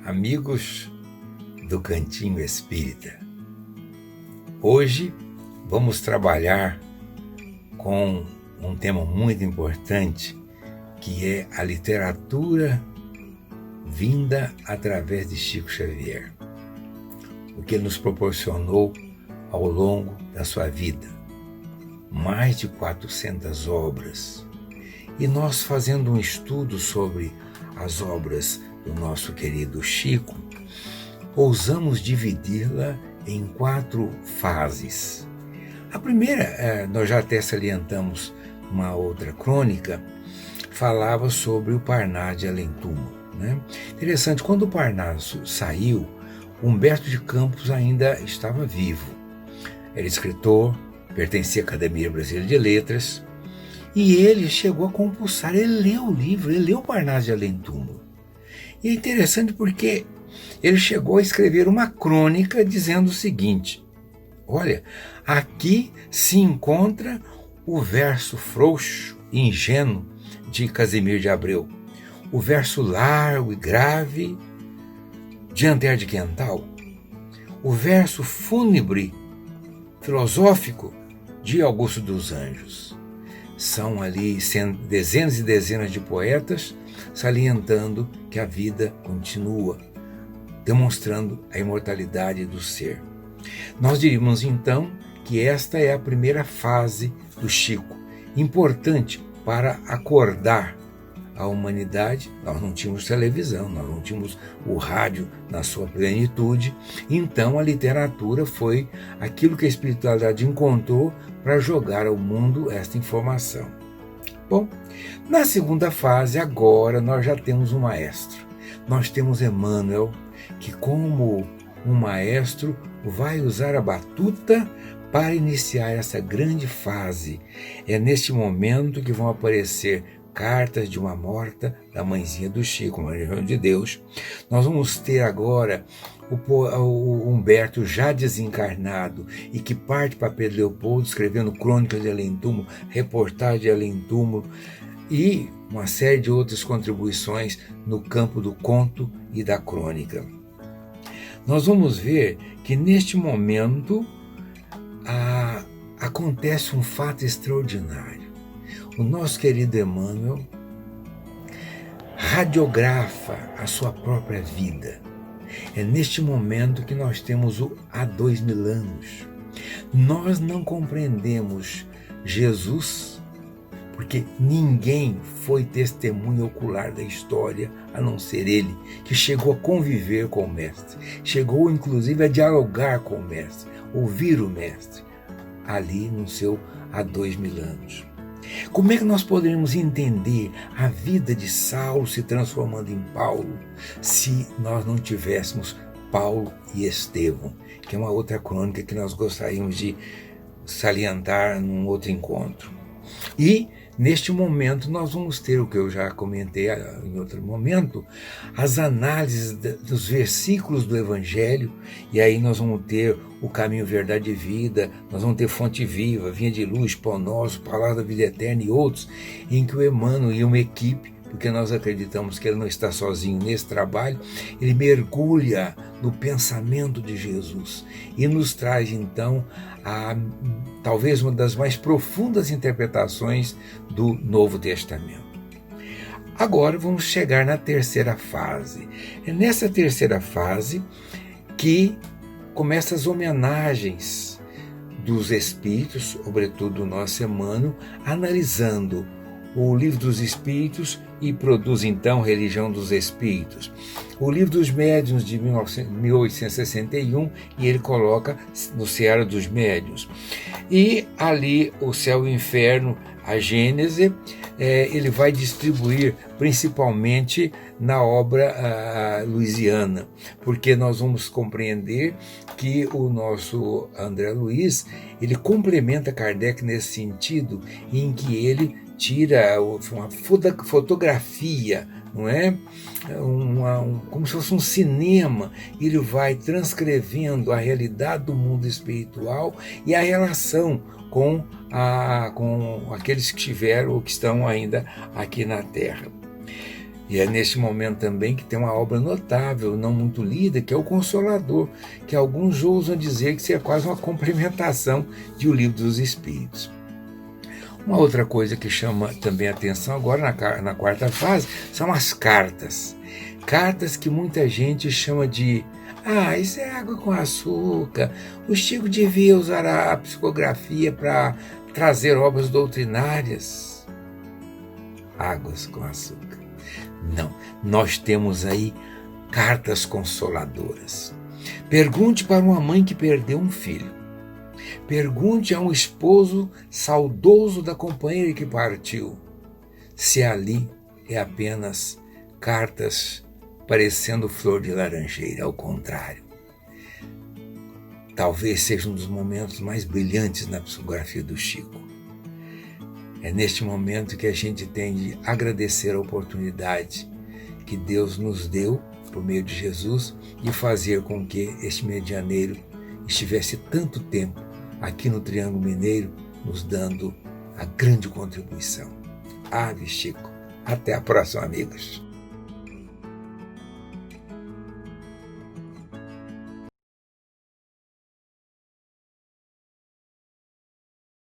amigos do Cantinho Espírita. Hoje vamos trabalhar com um tema muito importante, que é a literatura vinda através de Chico Xavier, o que ele nos proporcionou ao longo da sua vida. Mais de 400 obras. E nós, fazendo um estudo sobre as obras do nosso querido Chico, ousamos dividi-la em 4 fases. A primeira, nós já até salientamos uma outra crônica, falava sobre o Parnaso de Além-Túmulo, né? Interessante, quando o Parnaso saiu, Humberto de Campos ainda estava vivo. Era escritor, pertencia à Academia Brasileira de Letras, e ele chegou a compulsar, ele leu o livro, ele leu o Parnaso de Além-Túmulo. E é interessante porque ele chegou a escrever uma crônica dizendo o seguinte: olha, aqui se encontra o verso frouxo e ingênuo de Casimiro de Abreu, o verso largo e grave de Antero de Quental, o verso fúnebre, filosófico de Augusto dos Anjos. São ali dezenas e dezenas de poetas salientando que a vida continua, demonstrando a imortalidade do ser. Nós diríamos então que esta é a primeira fase do Chico, importante para acordar a humanidade. Nós não tínhamos televisão, nós não tínhamos o rádio na sua plenitude, então a literatura foi aquilo que a espiritualidade encontrou para jogar ao mundo esta informação. Bom, na segunda fase, agora nós já temos um maestro. Nós temos Emmanuel, que como um maestro vai usar a batuta para iniciar essa grande fase. É neste momento que vão aparecer Cartas de uma Morta, da mãezinha do Chico, Maria de Deus. Nós vamos ter agora o Humberto já desencarnado e que parte para Pedro Leopoldo, escrevendo Crônicas de Além-Túmulo, Reportagem de Além-Túmulo e uma série de outras contribuições no campo do conto e da crônica. Nós vamos ver que neste momento acontece um fato extraordinário. O nosso querido Emmanuel radiografa a sua própria vida. É neste momento que nós temos o há 2000 anos. Nós não compreendemos Jesus porque ninguém foi testemunha ocular da história a não ser ele, que chegou a conviver com o Mestre, chegou inclusive a dialogar com o Mestre, ouvir o Mestre, ali no seu há 2000 anos. Como é que nós poderíamos entender a vida de Saulo se transformando em Paulo se nós não tivéssemos Paulo e Estevão, que é uma outra crônica que nós gostaríamos de salientar num outro encontro. E neste momento nós vamos ter o que eu já comentei em outro momento, as análises dos versículos do Evangelho, e aí nós vamos ter o Caminho, Verdade e Vida, nós vamos ter Fonte Viva, Vinha de Luz, Pão Nosso, Palavra da Vida Eterna e outros, em que o Emmanuel e uma equipe, porque nós acreditamos que ele não está sozinho nesse trabalho, ele mergulha no pensamento de Jesus e nos traz então talvez uma das mais profundas interpretações do Novo Testamento. Agora vamos chegar na terceira fase. É nessa terceira fase que começam as homenagens dos Espíritos, sobretudo do nosso Emmanuel, analisando o Livro dos Espíritos e produz então Religião dos Espíritos. O Livro dos Médiuns de 1861 e ele coloca no Seara dos Médiuns. E ali o Céu e o Inferno, a Gênese, ele vai distribuir principalmente na obra luisiana, porque nós vamos compreender que o nosso André Luiz, ele complementa Kardec nesse sentido, em que ele tira uma fotografia, não é? Como se fosse um cinema, ele vai transcrevendo a realidade do mundo espiritual e a relação com aqueles que tiveram ou que estão ainda aqui na Terra. E é neste momento também que tem uma obra notável, não muito lida, que é o Consolador, que alguns ousam dizer que isso é quase uma complementação de O Livro dos Espíritos. Uma outra coisa que chama também a atenção agora na quarta fase são as cartas. Cartas que muita gente chama de isso é água com açúcar. O Chico devia usar a psicografia para trazer obras doutrinárias. Águas com açúcar. Não, nós temos aí cartas consoladoras. Pergunte para uma mãe que perdeu um filho. Pergunte a um esposo saudoso da companheira que partiu, se ali é apenas cartas parecendo flor de laranjeira, ao contrário. Talvez seja um dos momentos mais brilhantes na psicografia do Chico. É neste momento que a gente tem de agradecer a oportunidade que Deus nos deu, por meio de Jesus, de fazer com que este medianeiro estivesse tanto tempo aqui no Triângulo Mineiro, nos dando a grande contribuição. Ave Chico. Até a próxima, amigos.